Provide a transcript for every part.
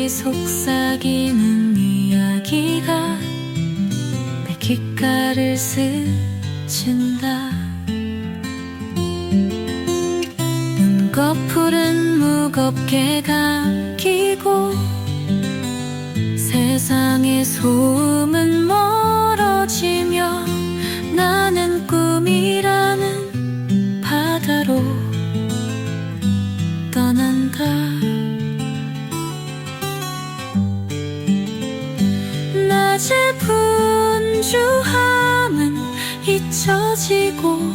이 속삭이는 이야기가 내 귓가를 스친다. 눈꺼풀은 무겁게 감기고 세상의 소음은 멀어지며 나는 꿈이라는 바다로 떠난다. 낮의 분주함은 잊혀지고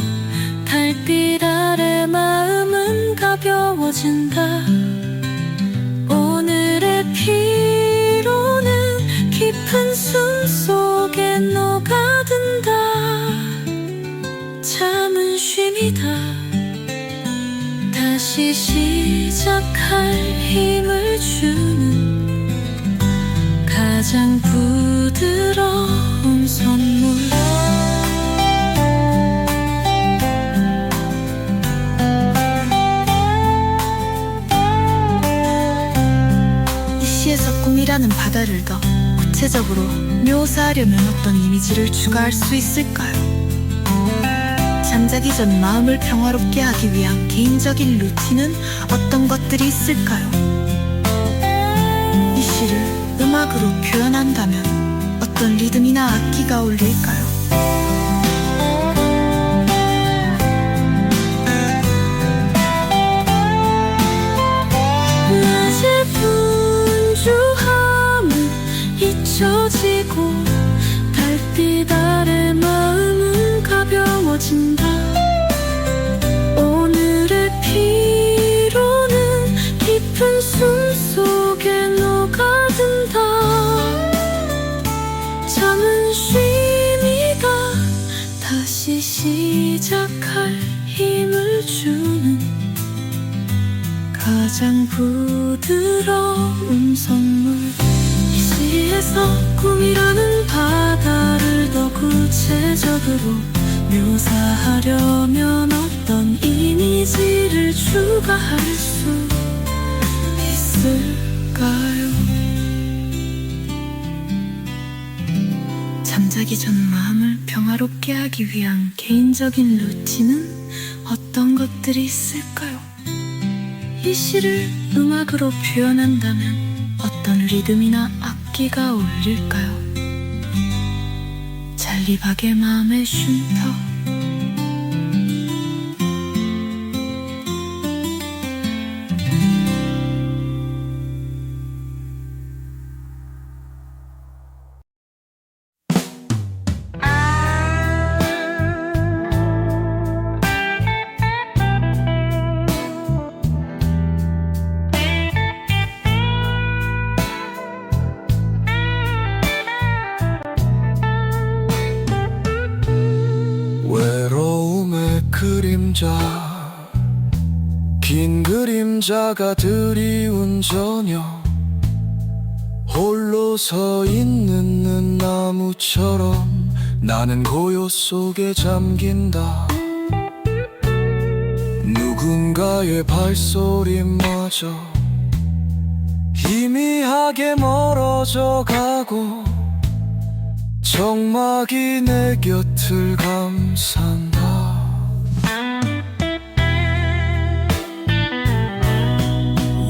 달빛 아래 마음은 가벼워진다. 오늘의 피로는 깊은 숨 속에 녹아든다. 잠은 쉼이다. 다시 시작할 힘을 주는 가장 부드러운 선물. 이 시에서 꿈이라는 바다를 더 구체적으로 묘사하려면 어떤 이미지를 추가할 수 있을까요? 잠자기 전 마음을 평화롭게 하기 위한 개인적인 루틴은 어떤 것들이 있을까요? 이 시를 음악으로 표현한다면 어떤 리듬이나 악기가 어울릴까요? 낮의 분주함은 잊혀지고 달빛 아래 마음은 가벼워진다. 오늘의 피로는 깊은 숨 속에 녹아든다. 잠은 쉼이다. 다시 시작할 힘을 주는 가장 부드러운 선물. 이 시에서 꿈이라는 바다를 더 구체적으로 묘사하려면 어떤 이미지를 추가할 수 있을까요? 잠자기 전 마음을 평화롭게 하기 위한 개인적인 루틴은 어떤 것들이 있을까요? 이 시를 음악으로 표현한다면 어떤 리듬이나 악기가 어울릴까요? 잔디박의 마음의 쉼터. 외로움의 그림자, 긴 그림자가 드리운 저녁, 홀로 서 있는 나무처럼 나는 고요 속에 잠긴다. 누군가의 발소리마저 희미하게 멀어져 가고 정막이 내 곁을 감싼다.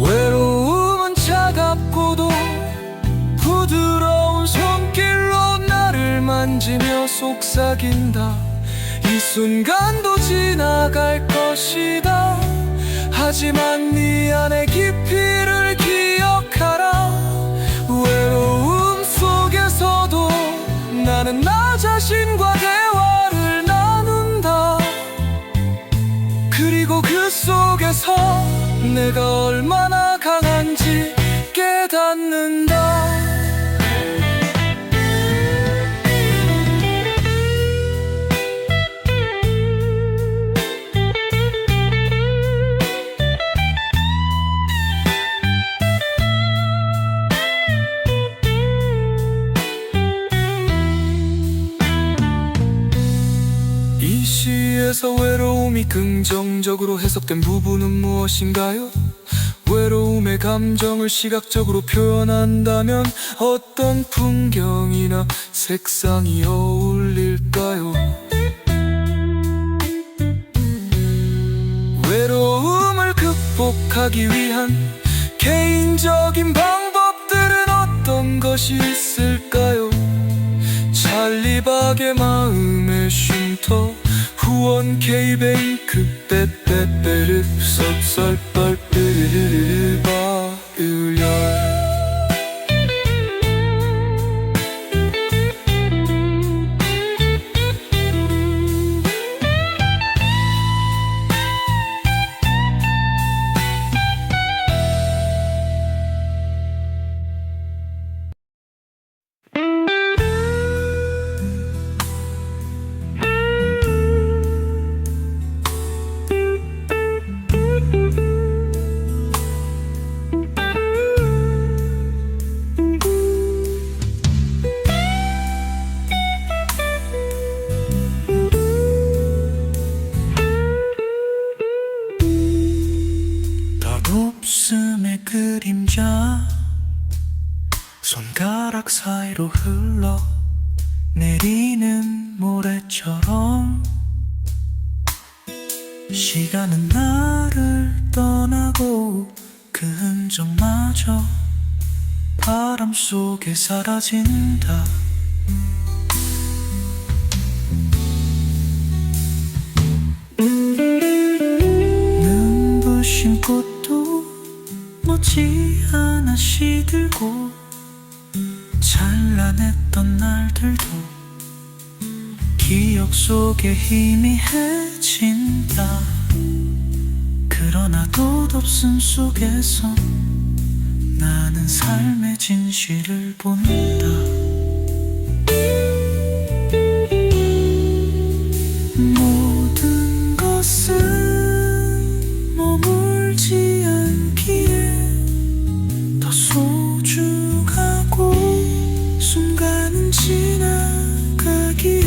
외로움은 차갑고도 부드러운 손길로 나를 만지며 속삭인다. 이 순간도 지나갈 것이다. 하지만 네 안의 깊이를 기억하라. 외로움 속에서도 나는 나 자신과 대화를 나눈다. 그리고 그 속에서 내가 얼마나 강한지 깨닫는다. 이 시에서 외로움이 긍정적으로 해석된 부분은 무엇인가요? 외로움의 감정을 시각적으로 표현한다면 어떤 풍경이나 색상이 어울릴까요? 외로움을 극복하기 위한 개인적인 방법들은 어떤 것이 있을까요? 찰리박의 마음의 쉼터, 후원 K뱅크 빼빼빼르 섭설빨 르르르르 바을열. 웃음의 그림자 손가락 사이로 흘러 내리는 모래처럼 시간은 나를 떠나고 그 흔적마저 바람 속에 사라진다. 눈부신 꽃도 못지않아 시들고 찬란했던 날들도 기억 속에 희미해진다. 그러나 돛없음 속에서 나는 삶의 진실을 본다. 모든 것은 머물지 않기에 더 소중하고 순간은 지나가기에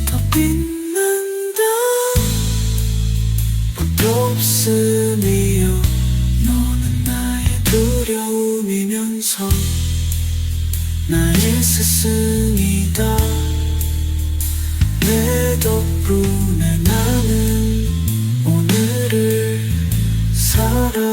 더 빛난다. 돛없음이여 너는 나의 두려움이면서 나의 스승이다. 내 덕분에 나는 오늘을 살아간다.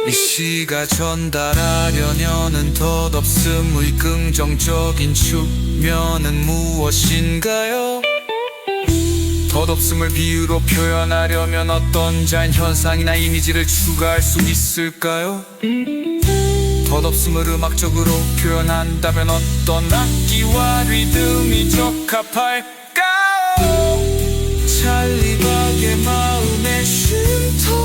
이 시가 전달하려는 덧없음의 긍정적인 측면은 무엇인가요? 덧없음을 비유로 표현하려면 어떤 자연현상이나 이미지를 추가할 수 있을까요? 덧없음을 음악적으로 표현한다면 어떤 악기와 리듬이 적합할까요? 찰리박의 마음의 쉼터.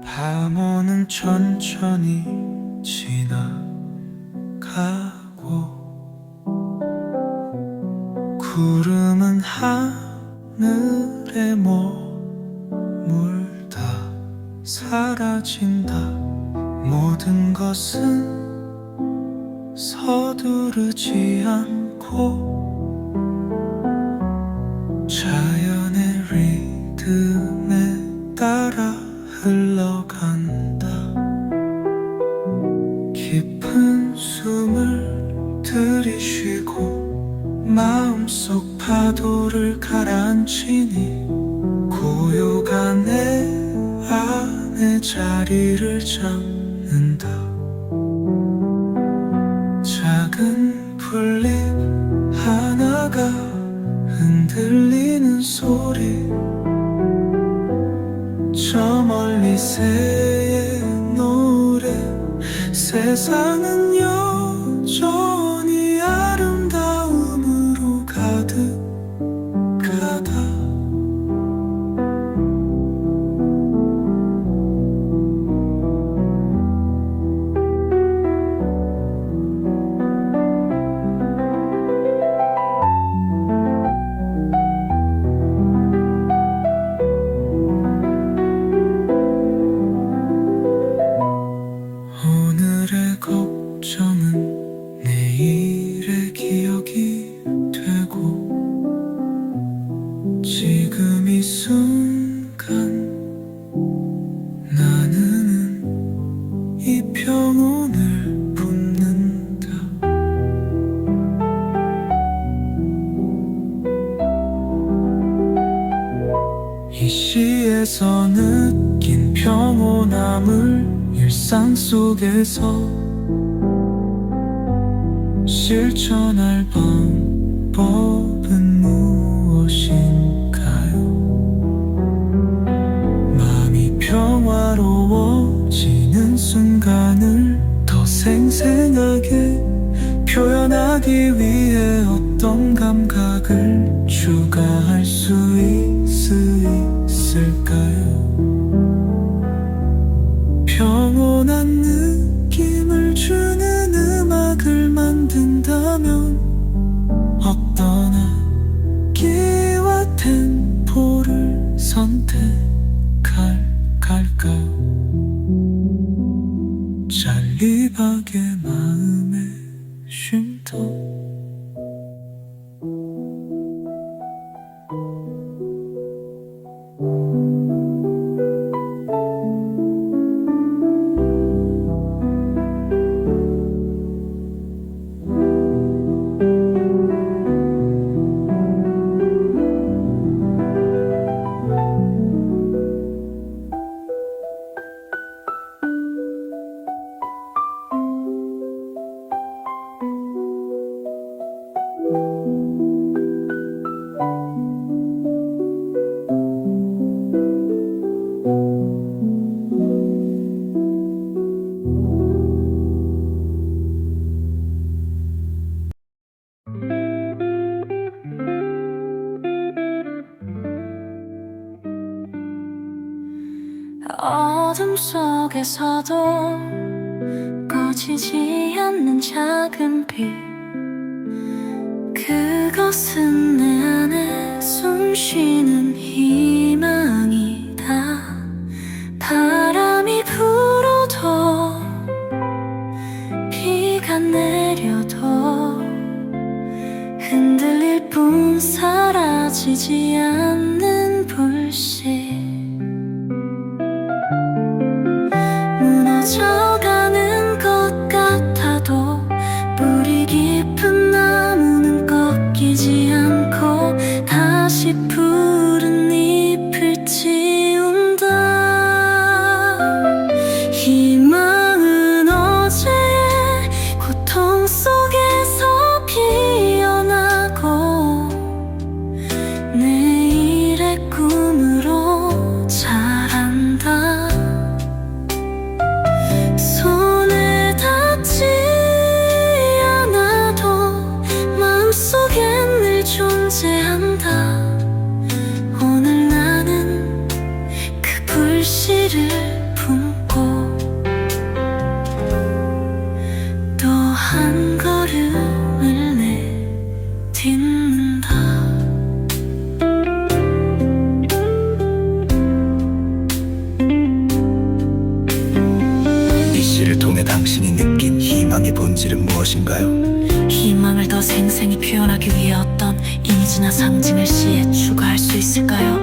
밤은 천천히 지나가고 구름은 하늘에 머물다 사라진다. 모든 것은 서두르지 않고 자연의 리듬에 따라 흘러간다. 깊은 숨을 들이쉬고 마음속 파도 파도를 가라앉히니 고요가 내 안에 자리를 잡는다. 작은 풀잎 하나가 흔들리는 소리, 저 멀리 새의 노래, 세상은 여전히 아름다움으로 가득하다. 오늘의 걱정은 내일의 기억이 되고, 지금 이 순간 나는 이 평온을 품는다. 이 시에서 느낀 평온함을 일상 속에서 실천할 방법은 무엇인가요? 마음이 평화로워지는 순간을 더 생생하게 표현하기 위해 어떤 감각을 추가할 수 있을까요? 평온한 느낌을 주는 음악을 만든다면 어떤 악기와 템포를 선택할까? 잔디박의 마음의 쉼터. 어둠 속에서도 꺼지지 않는 작은 빛, 그것은 내 안에 숨쉬는 희망이다. 바람이 불어도 비가 내려도 흔들릴 뿐 사라지지 않는 불씨, 무너져가는 것 같아도 뿌리 깊은 나무는 꺾이지 않고 다시 푸른 잎을 틔운다. 희망은 어제의 고통 속에서 피어나고 내일의 꿈으로 자란다. 손에 닿지 않아도 마음속엔 늘 존재한다. 오늘 나는 그 불씨를 품고 또 한 걸음을 내딛는다. 이 시를 통해 당신이 느낀 희망의 본질은 무엇인가요? 희망을 더 생생히 표현하기 위해 어떤 이미지나 상징을 시에 추가할 수 있을까요?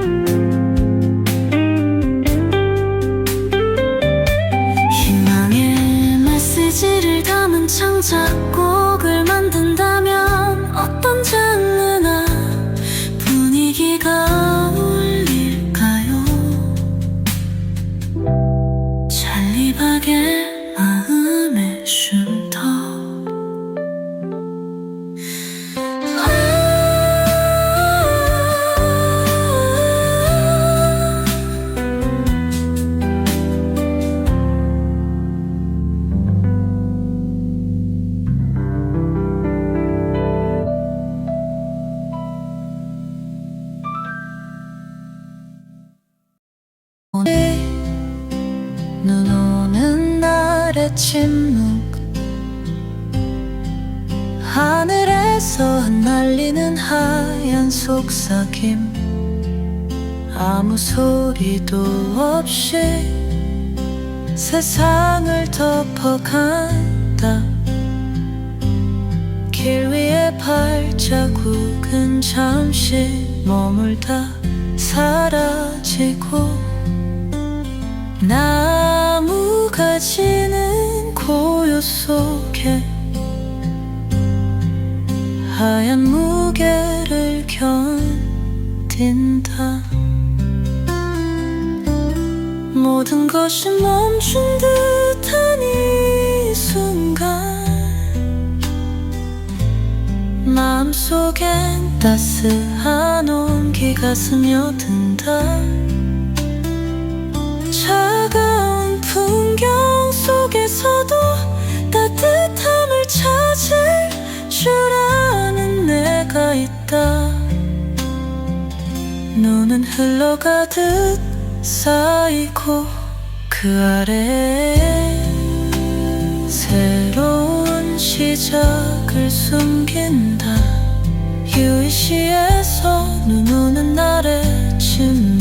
희망의 메시지를 담은 창작곡을 만든다면 어떤 장르나 침묵 하늘에서 흩날리는 하얀 속삭임 아무 소리도 없이 세상을 덮어간다 길 위의 발자국은 잠시 머물다 사라지고 나무가 지는 고요 속에 하얀 무게를 견딘다 모든 것이 멈춘 듯한 이 순간 마음속엔 따스한 온기가 스며든다 차가운 풍경 속에서도 따뜻함을 찾을 줄 아는 내가 있다 눈은 흘러가듯 쌓이고 그 아래에 새로운 시작을 숨긴다 유의시에서 눈 오는 아래쯤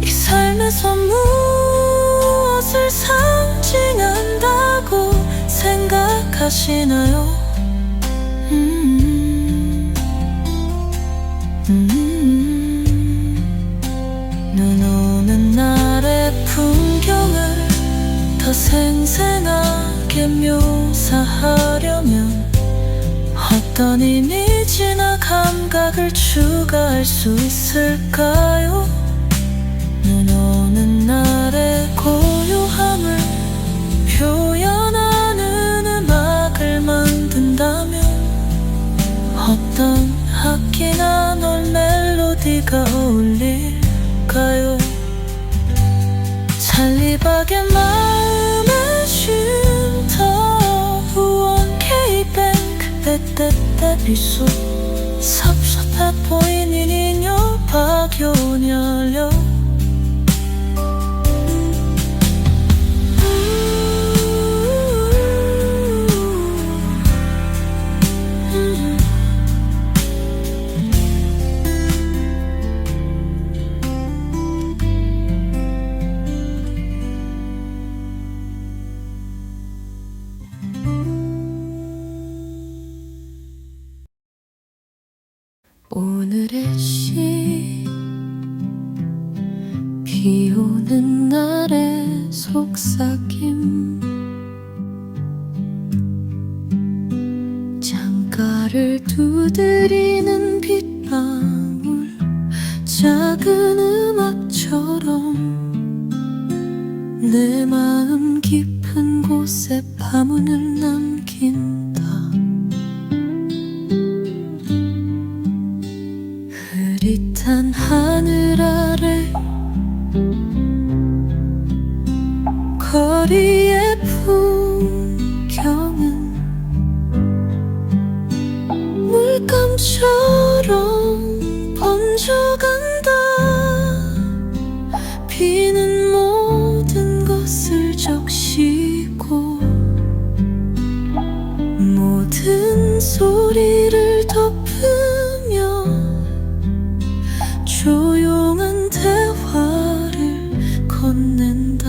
이 삶에서 무엇을 상징한다고 생각하시나요? 눈 오는 날의 풍경을 더 생생하게 묘사하려면 어떤 이미지나 감각을 추가할 수 있을까요? 눈 오는 날의 고요함을 표현하는 음악을 만든다면 어떤 악기나 놀 멜로디가 어울릴까요? 잔디박의 마음의 쉼터 후원 K뱅크 때때때 빗속 섭섭해 보이는 인형 박효니 알려 오늘의 시 비오는 날의 속삭임 창가를 두드리는 빗방울 작은 음악처럼 내 마음 깊은 곳에 파문을 남긴다 흐릿한 하늘 아래 거리의 풍경은 물감처럼 번져간다 비는 모든 것을 적시고 모든 소리를 덮으며 조용한 대화를 건넨다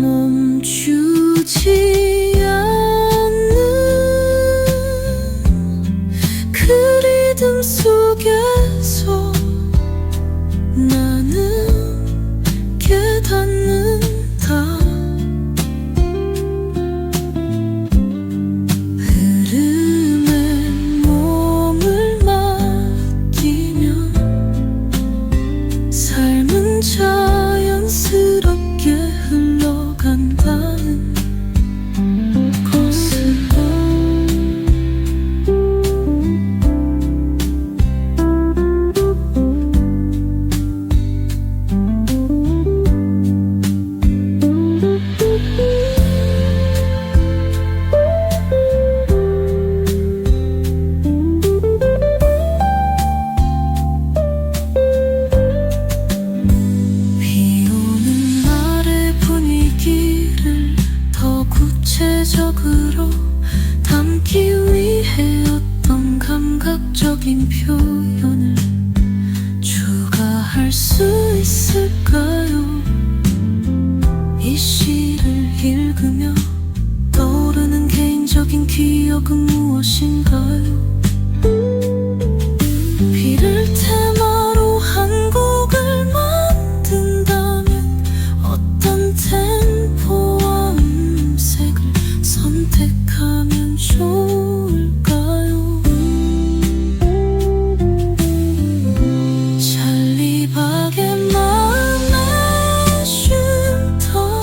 멈추지 않는 개인적인 표현을 추가할 수 있을까요? 이 시를 읽으며 떠오르는 개인적인 기억은 무엇인가요? 비를 테마로 한 곡을 만든다면 어떤 템포와 음색을 선택하면 좋을까요? 잔리박의 마음의 쉼터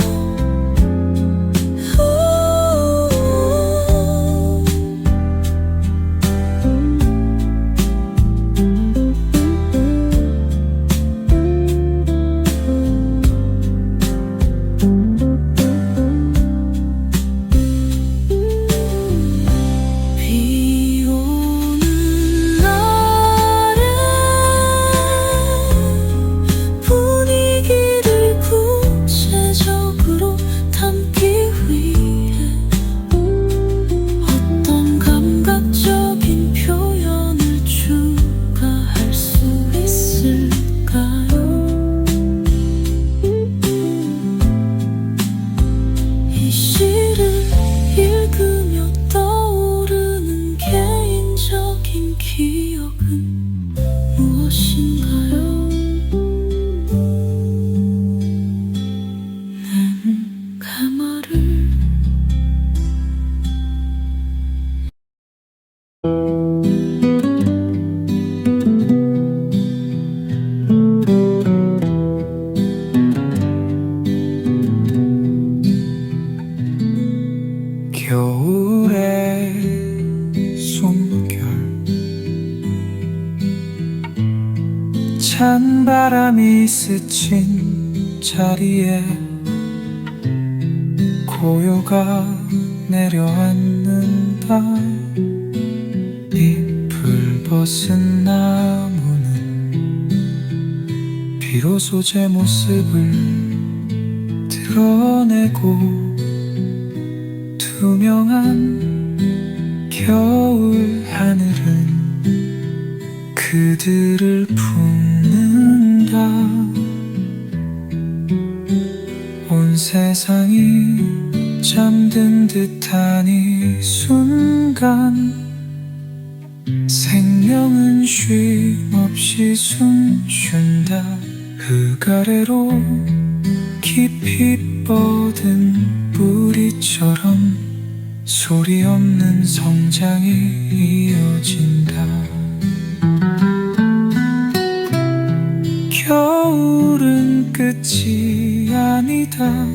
비 오는 날에 분위기를 구체적으로 담기 위해 어떤 감각적인 표현을 추가할 수 있을까요? 이 시를 읽으며 떠오르는 개인적인 기억은 무엇인가요? 나는 가마를 겨울의 숨결 찬 바람이 스친 자리에 고요가 내려앉는다. 잎을 벗은 나무는 비로소 제 모습을 드러내고 투명한 겨울 하늘은 그들을 품는다. 온 세상이 잠든 듯한 이 순간 생명은 쉼없이 숨쉰다. 흙 아래로 깊이 뻗은 뿌리처럼 소리 없는 성장이 이어진다. 겨울은 끝이 아니다.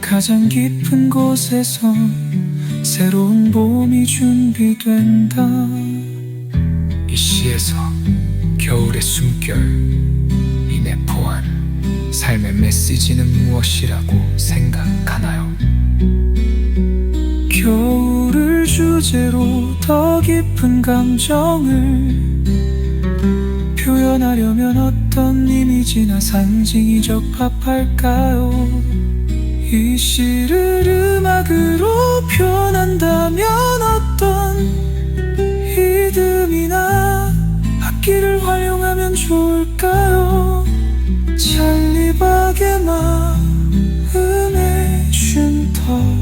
가장 깊은 곳에서 새로운 봄이 준비된다. 이 시에서 겨울의 숨결, 이 내포한 삶의 메시지는 무엇이라고 생각하나요? 겨울을 주제로 더 깊은 감정을 표현하려면 어떤 이미지나 상징이 적합할까요? 이 시를 음악으로 표현한다면 어떤 리듬이나 악기를 활용하면 좋을까요? 잔리박의 마음의 쉼터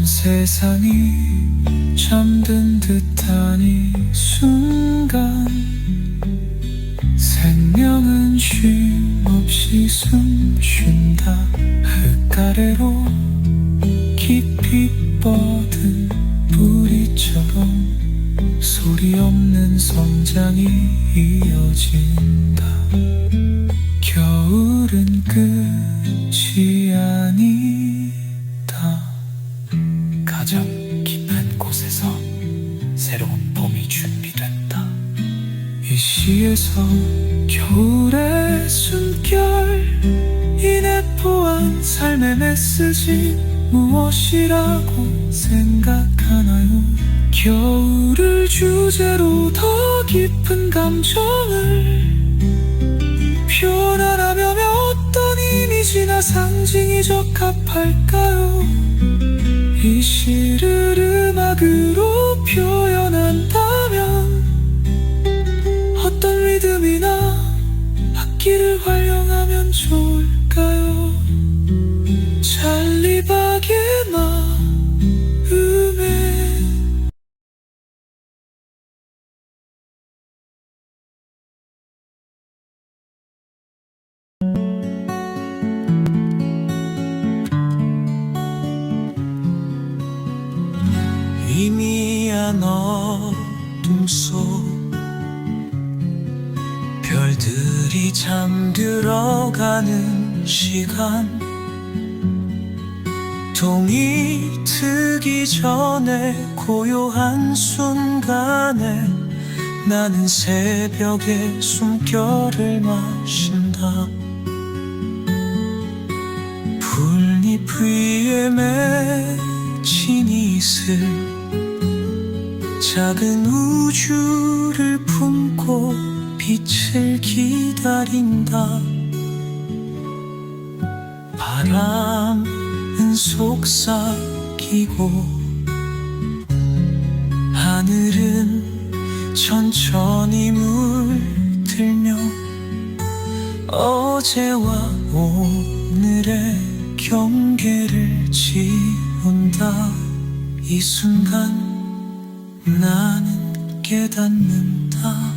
세상이 잠든 듯한 이 순간 생명은 쉼없이 숨쉰다. 흙 아래로 깊이 뻗은 뿌리처럼 소리 없는 성장이 이어진다. 겨울은 끝이 아니다. 가장 깊은 곳에서 새로운 봄이 시에서 겨울의 숨결 이 내포한 삶의 메시지 무엇이라고 생각하나요? 겨울을 주제로 더 깊은 감정을 표현하려면 어떤 이미지나 상징이 적합할까요? 이 시를 음악으로 표현한다면 어떤 리듬이나 악기를 활용하면 좋을까요? 찰리박의 마음에 희미한 어둠 속 별들이 잠들어가는 시간 동이 트기 전에 고요한 순간에 나는 새벽의 숨결을 마신다 풀잎 위에 맺힌 이슬 작은 우주를 품고 빛을 기다린다 바람은 속삭이고 하늘은 천천히 물들며 어제와 오늘의 경계를 지운다 이 순간 나는 깨닫는다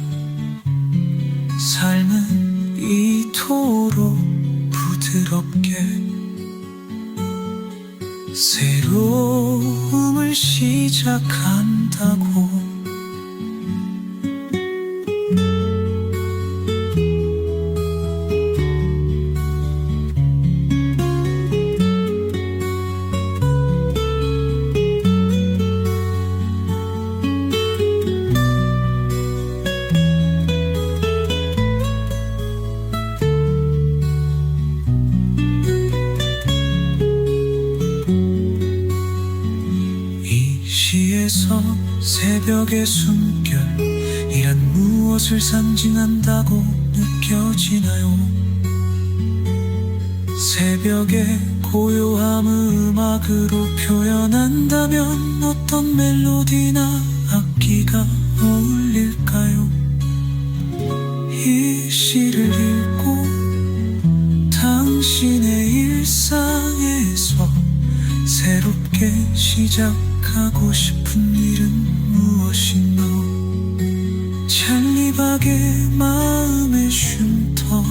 삶은 이토록 부드럽게 새로움을 시작한다고 시에서 새벽의 숨결이란 무엇을 상징한다고 느껴지나요? 새벽의 고요함을 음악으로 표현한다면 어떤 멜로디나 악기가 어울릴까요? 이 시를 읽고 당신의 일상에서 새롭게 시작하고 싶은 일은 무엇인가? 찰리박의 마음의 쉼터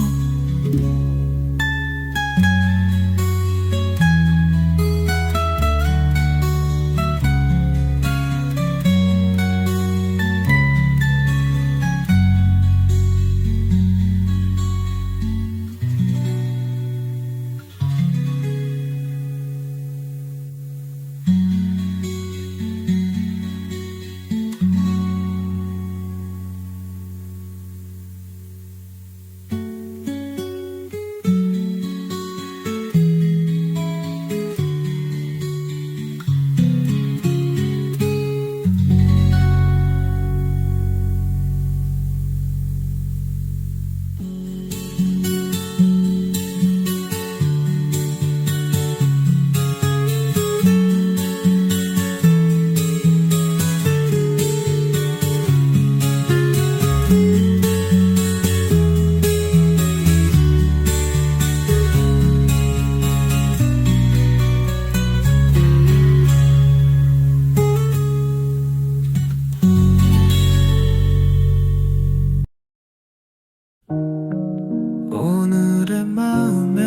오늘의 마음의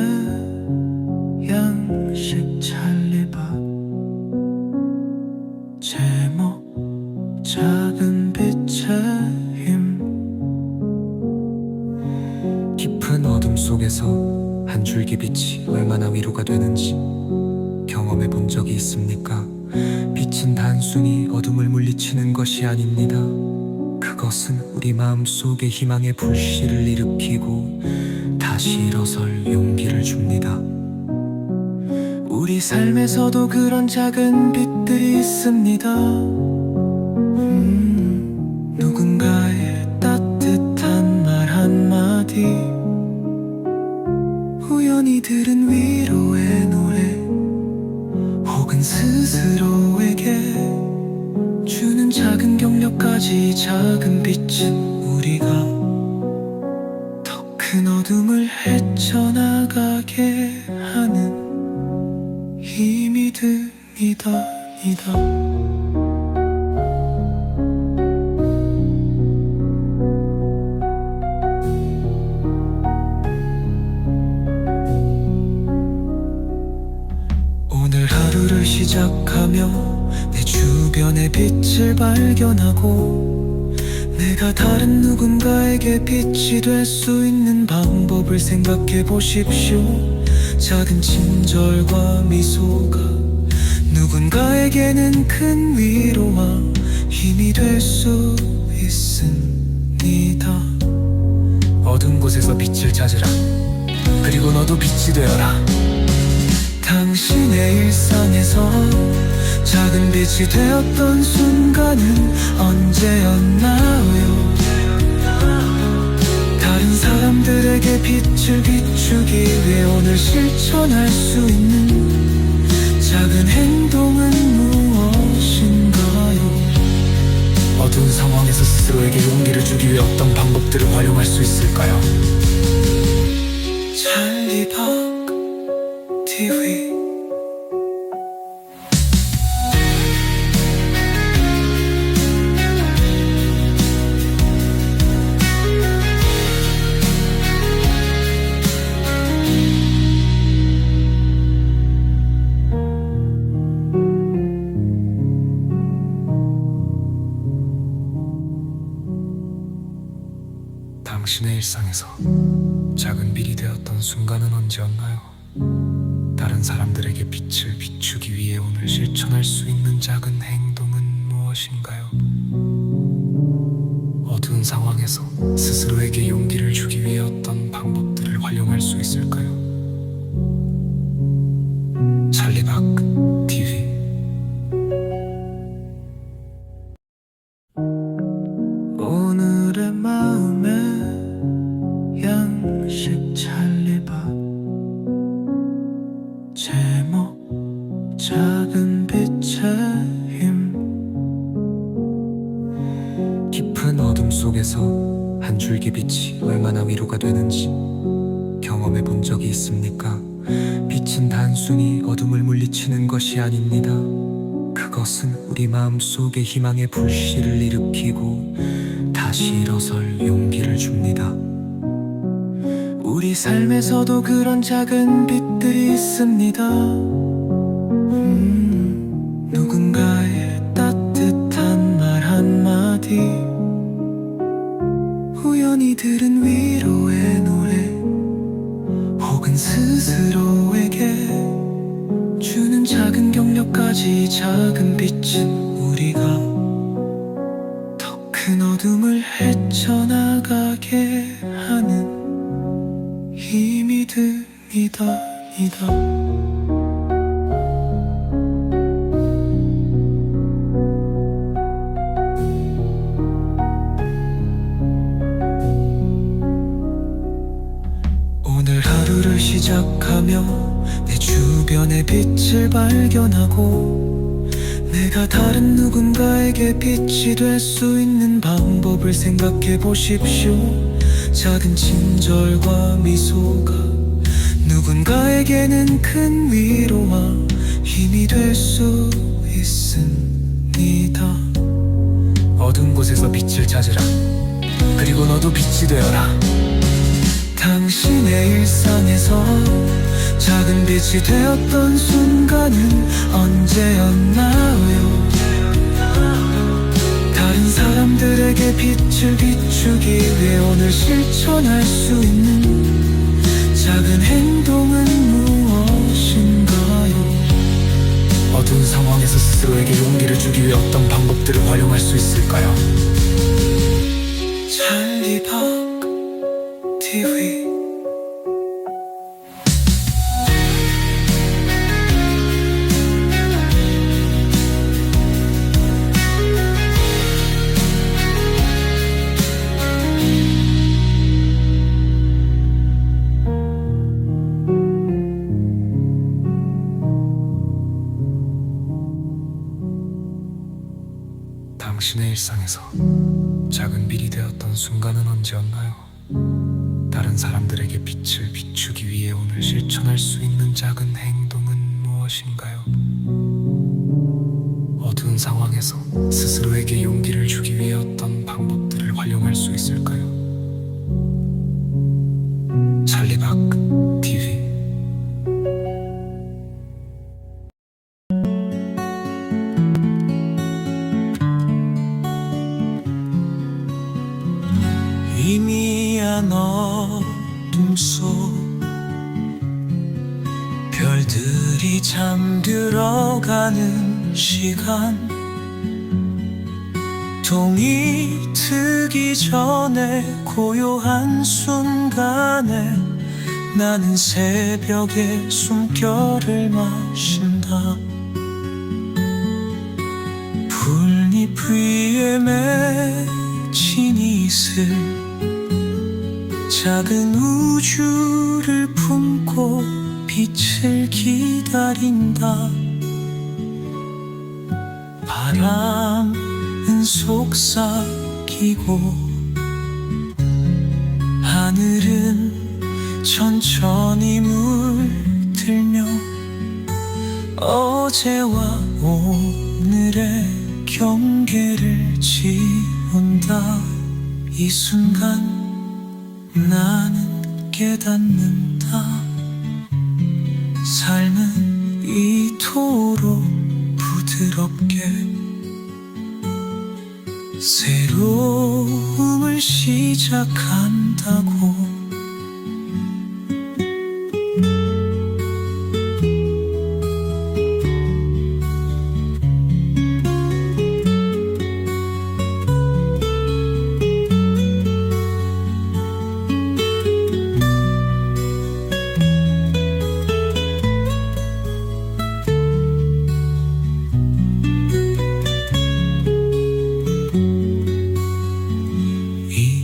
양식 찰리박 제목 작은 빛의 힘 깊은 어둠 속에서 한 줄기 빛이 얼마나 위로가 되는지 경험해 본 적이 있습니까? 빛은 단순히 어둠을 물리치는 것이 아닙니다. 그 그것은 우리 마음속에 희망의 불씨를 일으키고 다시 일어설 용기를 줍니다. 우리 삶에서도 그런 작은 빛들이 있습니다. 누군가의 따뜻한 말 한마디, 우연히 들은 위로의 노래, 혹은 스스로에게 주는 작은 격려까지. 작은 빛은 우리가 더 큰 어둠을 헤쳐나가게 하는 힘이 됩니다. 오늘 하루를 시작하며 내 주변의 빛을 발견하고, 내가 다른 누군가에게 빛이 될 수 있는 방법을 생각해 보십시오. 작은 친절과 미소가 누군가에게는 큰 위로와 힘이 될 수 있습니다. 어두운 곳에서 빛을 찾으라. 그리고 너도 빛이 되어라. 당신의 일상에서 작은 빛이 되었던 순간은 언제였나요? 다른 사람들에게 빛을 비추기 위해 오늘 실천할 수 있는 작은 행동은 무엇인가요? 어두운 상황에서 스스로에게 용기를 주기 위해 어떤 방법들을 활용할 수 있을까요? 찰리 박 TV. 당신의 일상에서 작은 빛이 되었던 순간은 언제였나요? 다른 사람들에게 빛을 비추기 위해 오늘 실천할 수 있는 작은 행동은 무엇인가요? 어두운 상황에서 스스로에게 용기를 주기 위해 어떤 방법들을 활용할 수 있을까요? 찰리박 TV. 오늘의 마음의 양식 찰리박. 제목 작은 빛의 힘. 깊은 어둠 속에서 한 줄기 빛이 얼마나 위로가 되는지 경험해 본 적이 있습니까? 빛은 단순히 어둠을 물리치는 것이 아닙니다. 그것은 우리 마음속에 희망의 불씨를 일으키고 다시 일어설 용기를 줍니다. 우리 삶에서도 그런 작은 빛들이 있습니다. 누군가의 따뜻한 말 한마디, 우연히 들은 위로의 노래, 혹은 스스로에게 주는 작은 격려까지. 작은 빛은 우리가 더 큰 어둠을 헤쳐나가게 하는 힘이 됩니다. 오늘 하루를 시작하며 내 주변의 빛을 발견하고, 내가 다른 누군가에게 빛이 될 수 있는 방법을 생각해 보십시오. 작은 친절과 미소가 누군가에게는 큰 위로와 힘이 될 수 있습니다. 어두운 곳에서 빛을 찾으라. 그리고 너도 빛이 되어라. 당신의 일상에서 작은 빛이 되었던 순간은 언제였나요? 다른 사람들에게 빛을 비추기 위해 오늘 실천할 수 있는 작은 행동은 무엇인가요? 어두운 상황에서 스스로에게 용기를 주기 위해 어떤 방법들을 활용할 수 있을까요? 찰리박 TV 당신의 일상에서 작은 빛이 되었던 순간은 언제였나요? 다른 사람들에게 빛을 비추기 위해 오늘 실천할 수 있는 작은 행동은 무엇인가요? 어두운 상황에서 스스로에게 용기를 주기 위해 어떤 방법들을 활용할 수 있을까요? 찰리박 TV 희미한 어둠 속 별들이 잠들어가는 시간 동이 트기 전에 고요한 순간에 나는 새벽의 숨결을 마신다 풀잎 위에 맺힌 이슬 작은 우주를 품고 빛을 기다린다 바람은 속삭이고 하늘은 천천히 물들며 어제와 오늘의 경계를 지운다 이 순간 나는 깨닫는다 삶은 이토록 부드럽게 새로움을 시작한다고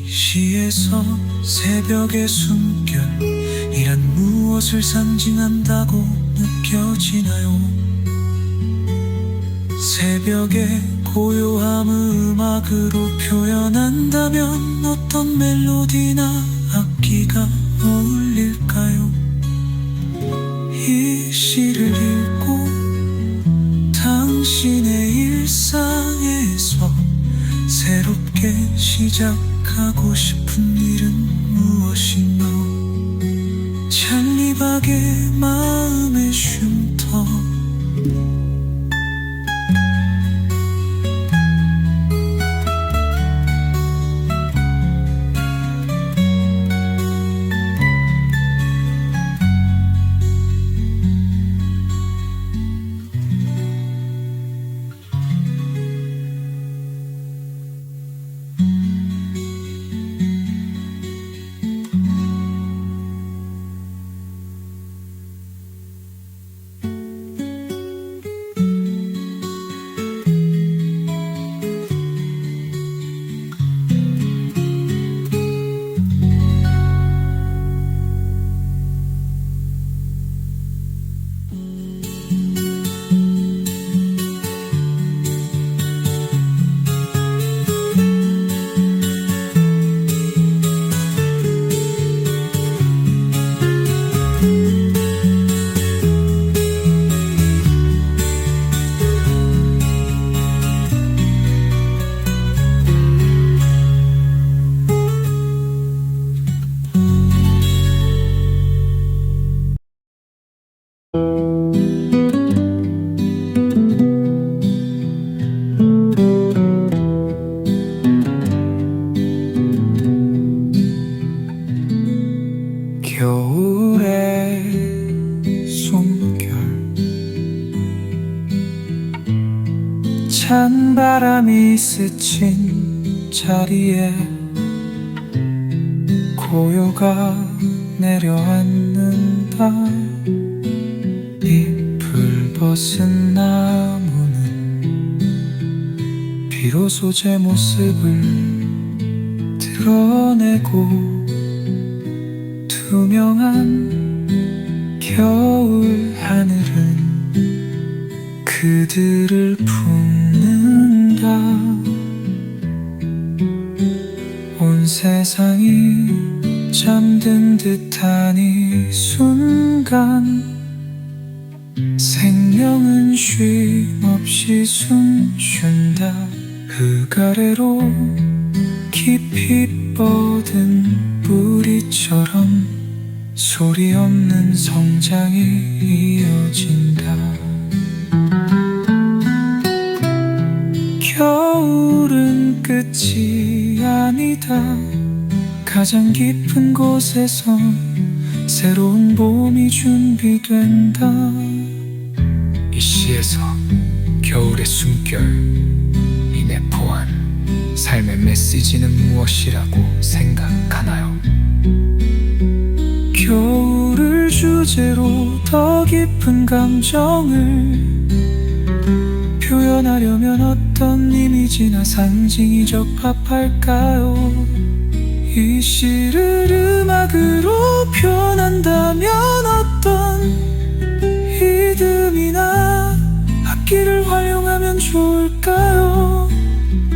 시에서 새벽의 숨결이란 무엇을 상징한다고 느껴지나요? 새벽의 고요함을 음악으로 표현한다면 어떤 멜로디나 악기가 어울릴까요? 이 시를 읽고 당신의 일상에서 새롭게 시작하고 싶은 일은 무엇이며 찰리박의 마음의 쉼터 겨울의 숨결 찬 바람이 스친 자리에 포효가 내려앉는다. 잎을 벗은 나무는 비로소 제 모습을 드러내고 투명한 겨울 하늘은 그들을 품는다. 온 세상이 잠든 듯한 이 순간 생명은 쉼없이 숨쉰다. 흙 아래로 깊이 뻗은 뿌리처럼 소리 없는 성장이 이어진다. 겨울은 끝이 아니다. 가장 깊은 곳에서 새로운 봄이 준비된다. 이 시에서 겨울의 숨결, 이 내포한 삶의 메시지는 무엇이라고 생각하나요? 겨울을 주제로 더 깊은 감정을 표현하려면 어떤 이미지나 상징이 적합할까요? 이 시를 음악으로 표현한다면 어떤 리듬이나 악기를 활용하면 좋을까요?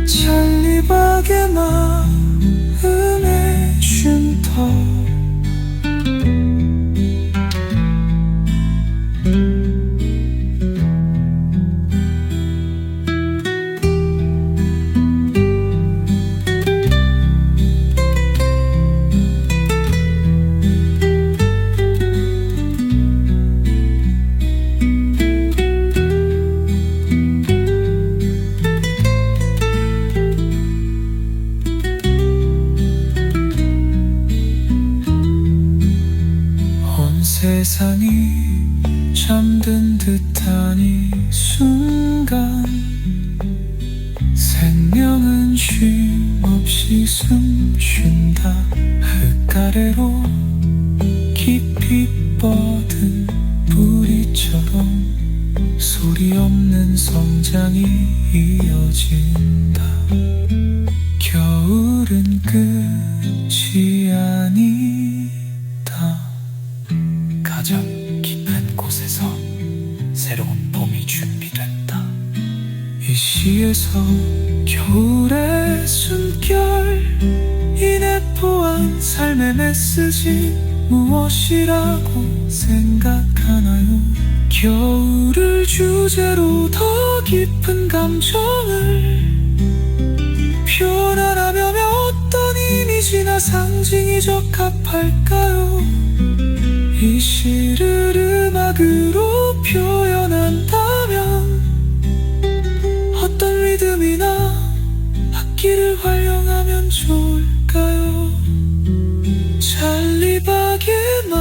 찰리박의 마음의 쉼터. 세상이 잠든 듯한 이 순간 생명은 쉼없이 숨쉰다. 흙 아래로 깊이 뻗은 뿌리처럼 소리 없는 성장이 이어진다. 겨울은 끝이 아니다. 가장 깊은 곳에서 새로운 봄이 준비된다. 이 시에서 겨울의 숨결, 이 내포한 삶의 메시지 무엇이라고 생각하나요? 겨울을 주제로 더 깊은 감정을 표현하려면 어떤 이미지나 상징이 적합할까요? 이 시를 음악으로 표현한다면 어떤 리듬이나 악기를 활용하면 좋을까요? 찰리박의 마음에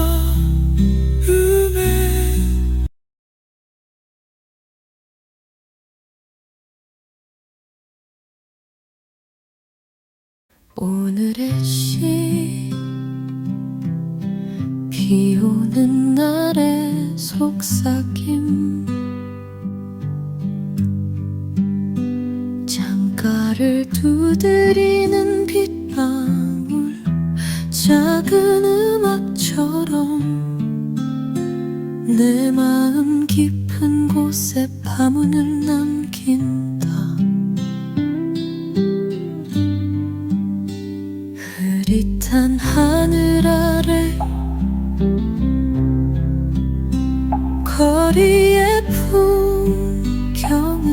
오늘의 시 비 오는 날의 속삭임 창가를 두드리는 빗방울 작은 음악처럼 내 마음 깊은 곳에 파문을 남긴다. 흐릿한 하늘 아래 거리의 풍경은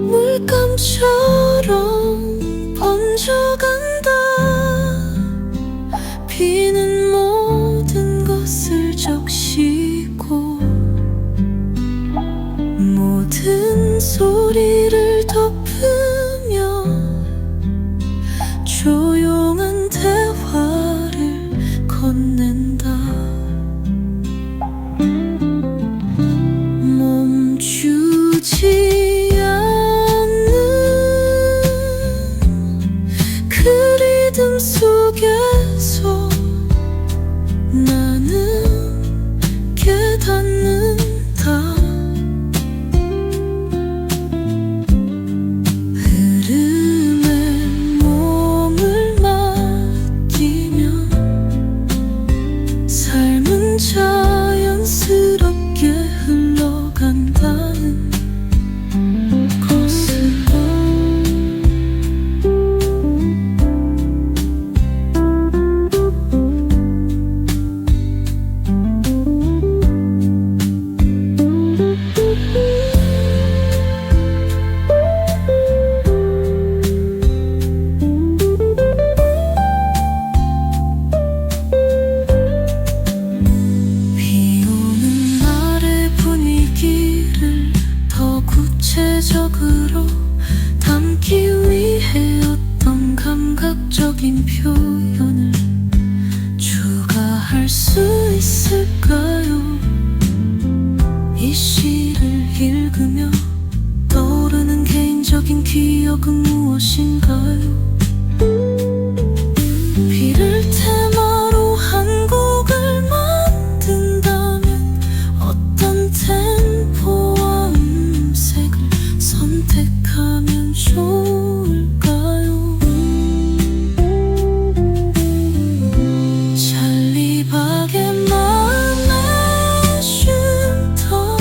물감처럼 번져간다. 비는 모든 것을 적시고 모든 소리를 덮으며 조용한 대화를 건넨다. 멈추지 않는 그 피어나는 곳을 비 오는 날의 분위기를 더 구체적으로 담기 위해 어떤 감각적인 표현을 추가할 수 있을까요? 이 시를 읽으며 떠오르는 개인적인 기억은 무엇인가요? 비를 테마로 한 곡을 만든다면 어떤 템포와 음색을 선택하면 좋을까요? 찰리박의 마음의 쉼터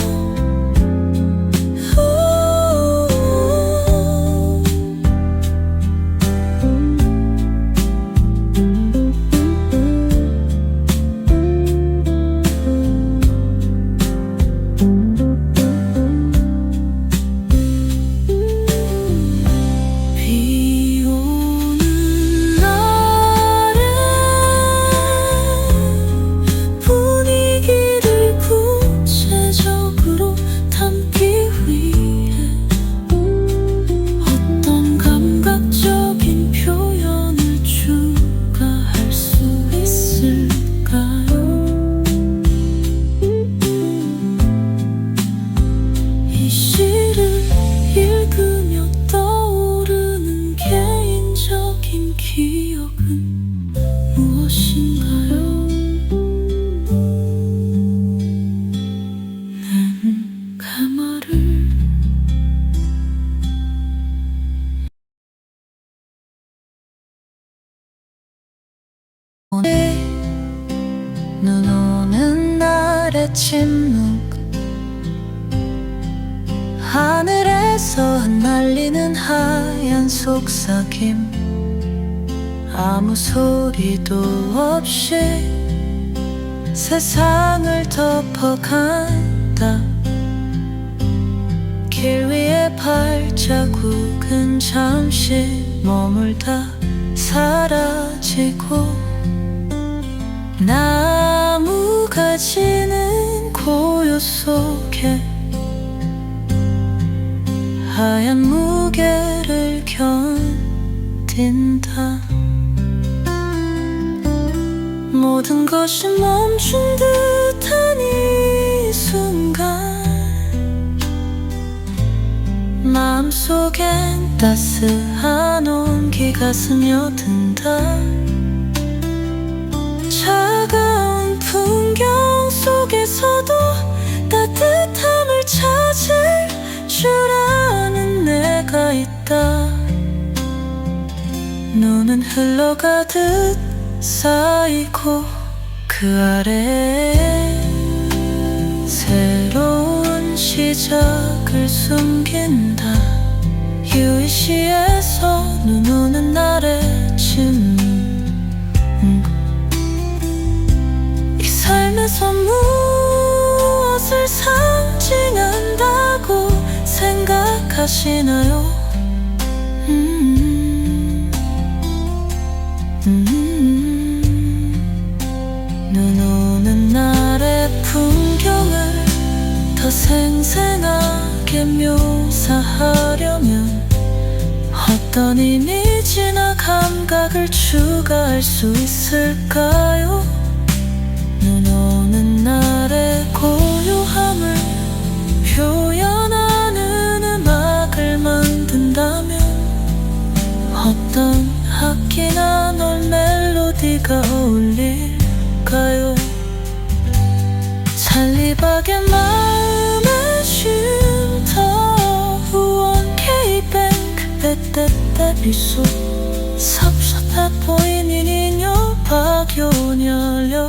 비 오는 날에 분위기를 구체적으로 담기 위해 어떤 감각적인 표현을 추가할 수 있을까요? 이 시를 읽으며 떠오르는 개인적인 기억은 무엇인가요? 나는 가마를 오늘 눈 오는 날의 침묵 하늘에서 흩날리는 하얀 속삭임 아무 소리도 없이 세상을 덮어간다 길 위의 발자국은 잠시 머물다 사라지고 나무가 지는 고요 속에 하얀 무게를 견딘다 모든 것이 멈춘 듯한 이 순간 마음속엔 따스한 온기가 스며든다 차가운 풍경 속에서도 따뜻함을 찾을 줄 아는 내가 있다 눈은 흘러가듯 쌓이고 그 아래에 새로운 시작을 숨긴다 유이시에서 눈 오는 날의 침묵 이 삶에서 무엇을 상징한다고 생각하시나요? 눈 오는 날의 풍경을 더 생생하게 묘사하려면 어떤 이미지나 감각을 추가할 수 있을까요? 눈 오는 날의 고요함을 표현하는 음악을 만든다면 어떤 악기나 놀 멜로디가 어울릴까요? 찰리박의 마음의 쉼터 후원 K뱅크 때때때 비소 섭섭해 보이는 인형 박요녀려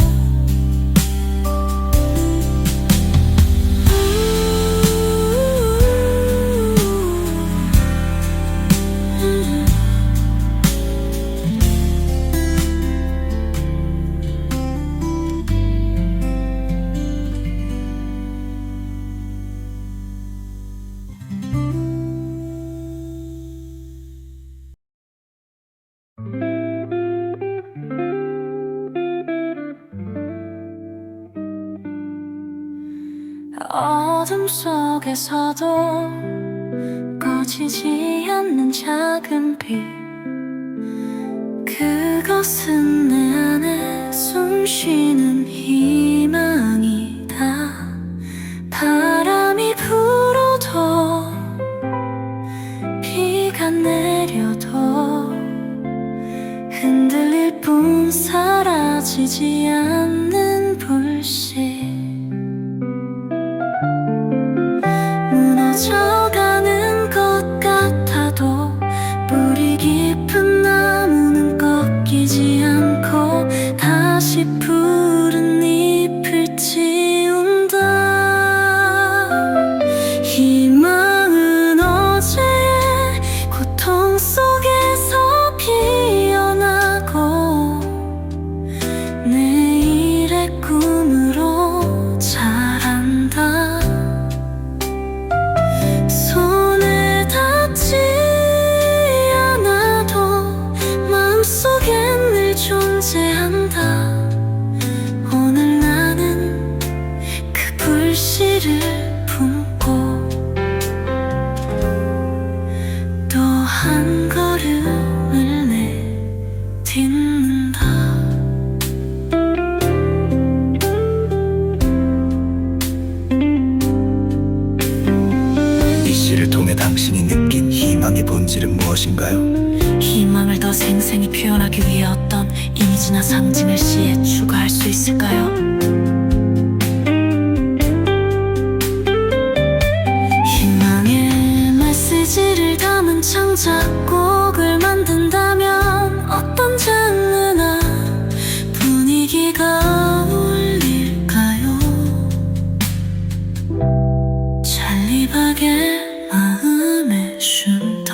어둠 속에서도 꺼지지 않는 작은 빛, 그것은 내 안에 숨쉬는 희망이다. 바람이 불어도 비가 내려도 흔들릴 뿐 사라지지 않는 불씨, 무너져가는 것 같아도 뿌리 깊은 나무는 꺾이지 않고 다시 푸른 잎을 틔운다. 희망은 어제의 고통 속에서 피어나고 내일의 꿈으로 자란다. 손에 닿지 않아도 마음속엔 늘 존재한다. 오늘 나는 그 불씨를 품고 또 한 걸음을 내딛는다. 이 시를 통해 당신이 느낀 희망의 본질은 무엇인가요? 희망을 더 생생히 표현하기 위해 어떤 이미지나 상징을 시에 추가할 수 있을까요? 희망의 메시지를 담은 창작곡을 만든다면 어떤 장르나 분위기가 어울릴까요? 잔디박의 마음의 쉼터,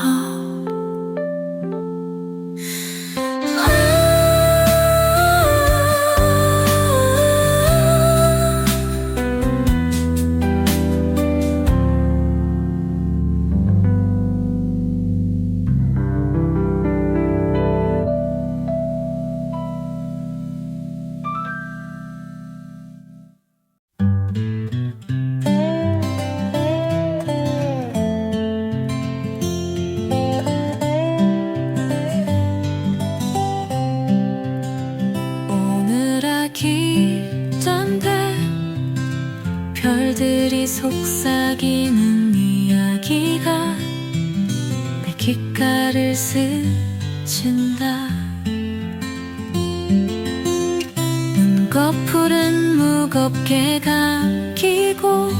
오늘 아기 딴데 별들이 속삭이는 이야기가 내 귓가를 스친다. 눈꺼풀은 무겁게 감기고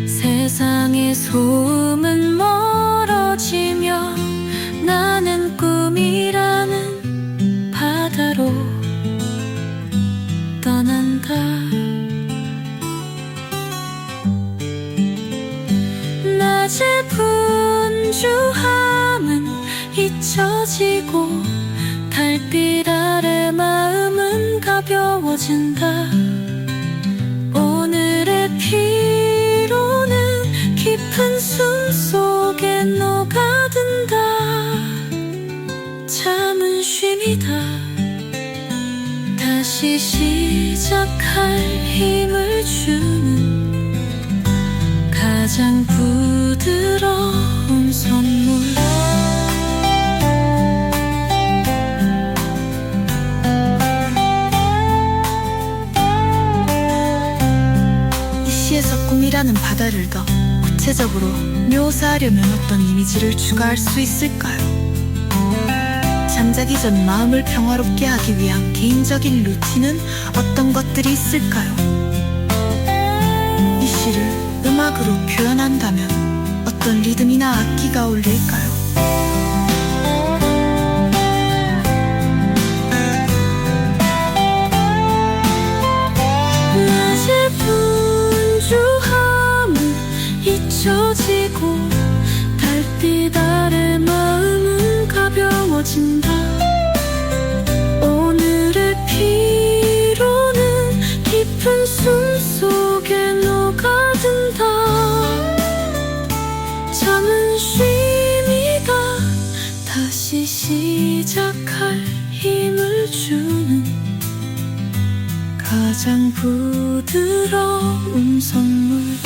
세상의 소음은 멀어지며 나는 꿈이라는 바다로 떠난다. 낮의 분주함은 잊혀지고 달빛 아래 마음은 가벼워진다. 오늘의 피로는 깊은 숨 속에 녹아든다. 잠은 쉼이다. 다시 시작할 힘을 주는 가장 부드러운 선물. 이 시에서 꿈이라는 바다를 더 구체적으로 묘사하려면 어떤 이미지를 추가할 수 있을까요? 잠자기 전 마음을 평화롭게 하기 위한 개인적인 루틴은 어떤 것들이 있을까요? 이 시를 음악으로 표현한다면 어떤 리듬이나 악기가 어울릴까요? 낮의 분주함은 잊혀지고 달빛 아래 마음은 가벼워진다. 오늘의 피로는 깊은 숨 속에 녹아든다. 잠은 쉼이다. 다시 시작할 힘을 주는 가장 부드러운 선물.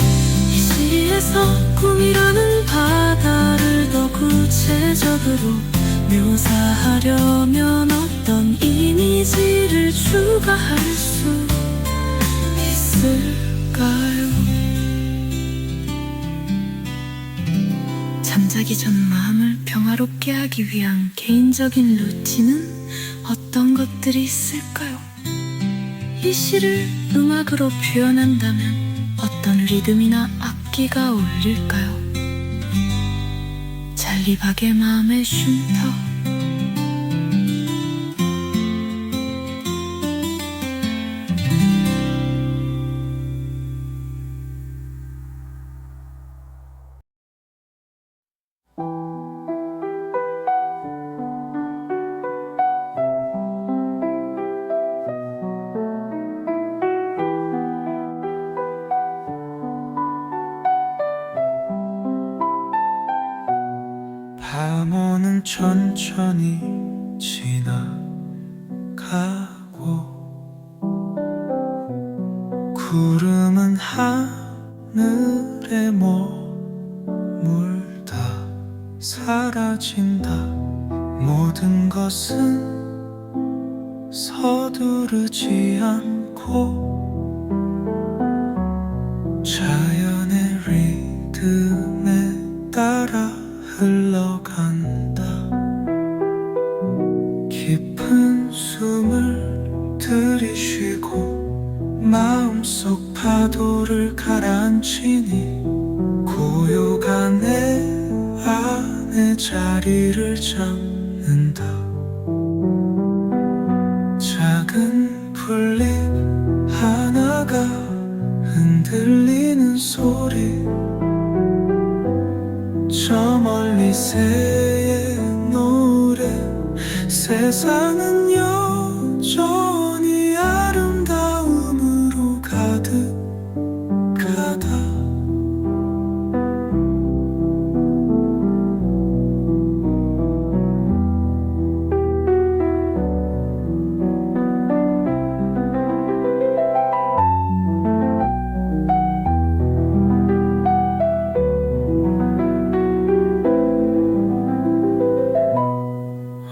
꿈이라는 바다를 더 구체적으로 묘사하려면 어떤 이미지를 추가할 수 있을까요? 잠자기 전 마음을 평화롭게 하기 위한 개인적인 루틴은 어떤 것들이 있을까요? 이 시를 음악으로 표현한다면 어떤 리듬이나 악기가 어울릴까요? 잔디박의 마음의 쉼터. 밤오는 천천히 지나가고 구름은 하늘에 머물다 사라진다. 모든 것은 서두르지 않고 자연의 리듬에 따라 흘러간다. 깊은 숨을 들이쉬고 마음속 파도를 가라앉히니 고요가 내 안에 자리를 잡는다. 작은 풀잎 하나가 흔들리는 소리, 저 멀리 새의 노래. 세상은 여전히 아름다움으로 가득하다.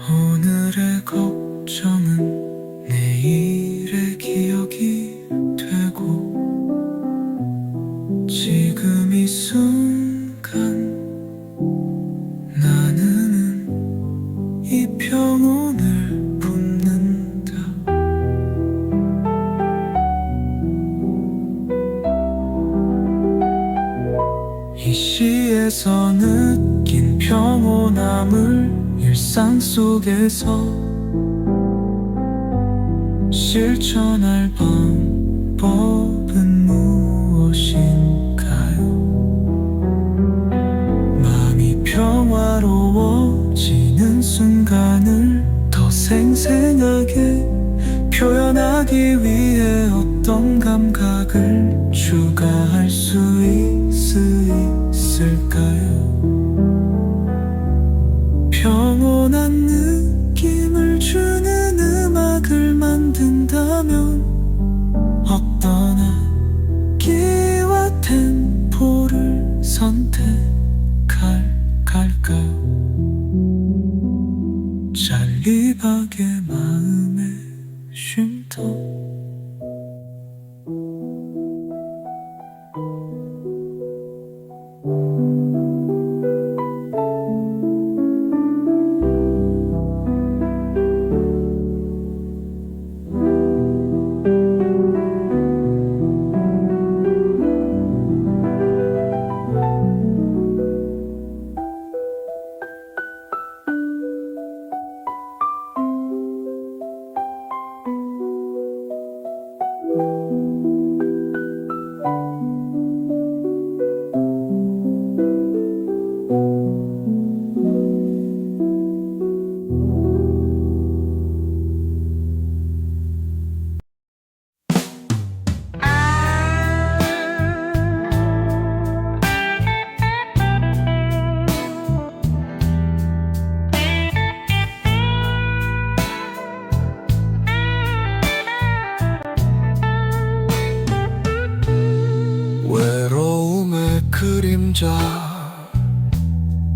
오늘의 걱정은 내일의 기억이 되고 지금 이 순간 나는 이 평온을 품는다. 이 시에서 느낀 평온함을 일상 속에서 실천할 방법은 무엇인가요? 마음이 평화로워지는 순간을 더 생생하게 표현하기 위해 어떤 감각을 추가할 수 있을까요? 평온한 느낌을 주는 음악을 만든다면 어떤 악기와 템포를 선택할까요? 잔디박의 마음의 쉼터.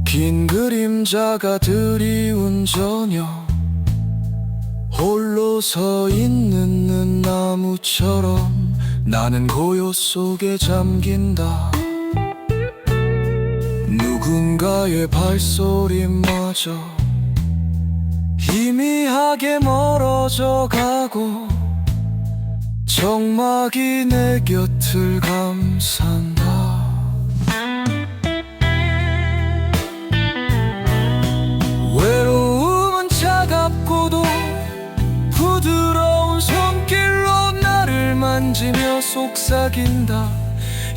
긴 그림자가 드리운 저녁 홀로 서 있는 나무처럼 나는 고요 속에 잠긴다. 누군가의 발소리마저 희미하게 멀어져 가고 정막이 내 곁을 감싼다. 외로움은 차갑고도 부드러운 손길로 나를 만지며 속삭인다.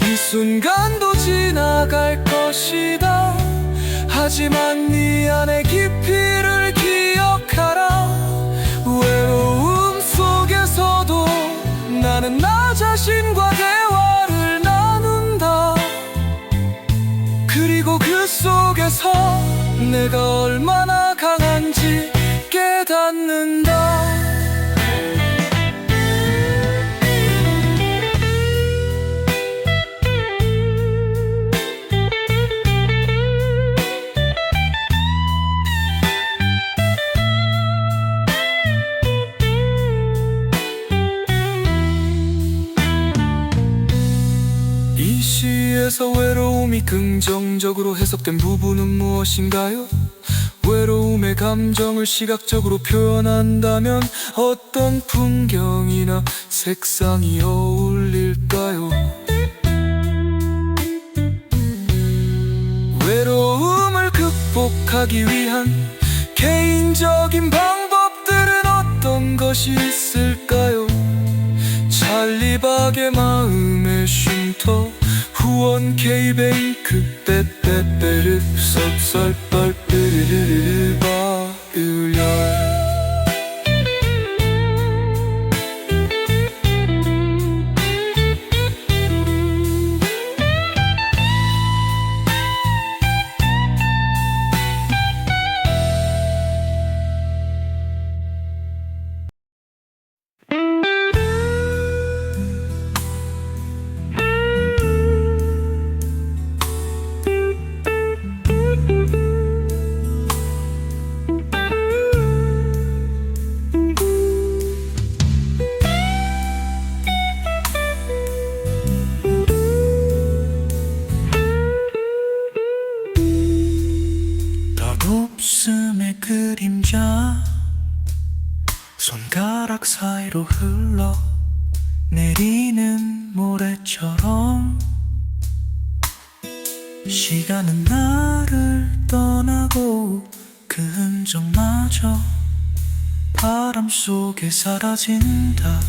이 순간도 지나갈 것이다. 하지만 네 안의 깊이를 기억하라. 외로움 속에서도 나는 나 자신과 대화를 나눈다. 그리고 그 속에서 내가 얼마나 강한지 깨닫는다. 이 시에서 외로움이 긍정적으로 해석된 부분은 무엇인가요? 외로움의 감정을 시각적으로 표현한다면 어떤 풍경이나 색상이 어울릴까요? 외로움을 극복하기 위한 개인적인 방법들은 어떤 것이 있을까요? 찰리박의 마음의 쉼터, 후원 K뱅크, 빼빼빼르 섭설벌 르르르르 바을열. 없음의 그림자 손가락 사이로 흘러 내리는 모래처럼 시간은 나를 떠나고 그 흔적마저 바람 속에 사라진다.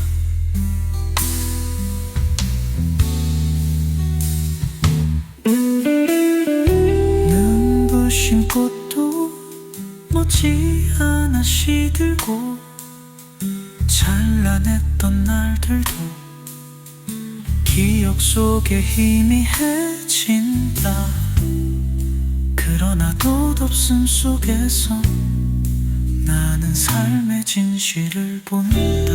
눈부신 꽃도 머지않아 시들고 찬란했던 날들도 기억 속에 희미해진다. 그러나 돛없음 속에서 나는 삶의 진실을 본다.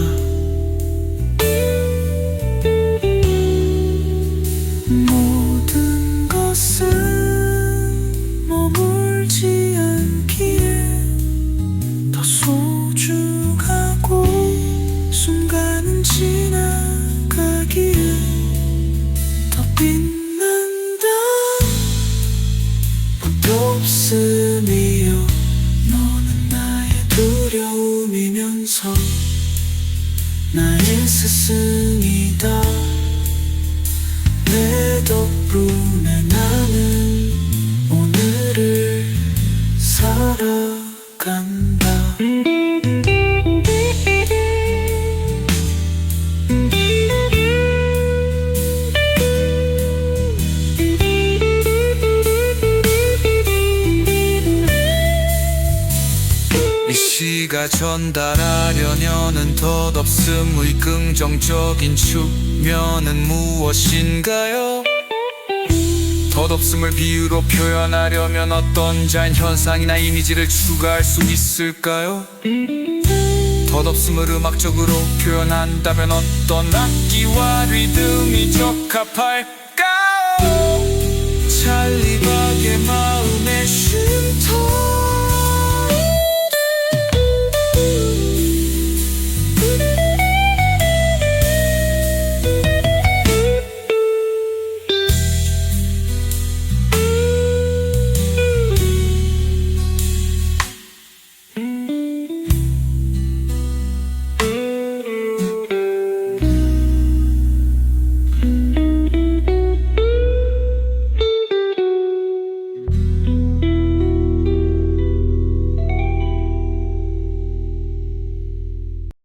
모든 것은 머물지 않기에 더 소중하고 순간은 지나가기에 더 빛난다. 돛없음이여 너는 나의 두려움이면서 나의 스승이다. 내 덕분에 나는 오늘을 살아간다. 이 시가 전달하려는 덧없음의 긍정적인 측면은 무엇인가요? 덧없음을 비유로 표현하려면 어떤 자연현상이나 이미지를 추가할 수 있을까요? 덧없음을 음악적으로 표현한다면 어떤 악기와 리듬이 적합할까요? 찰리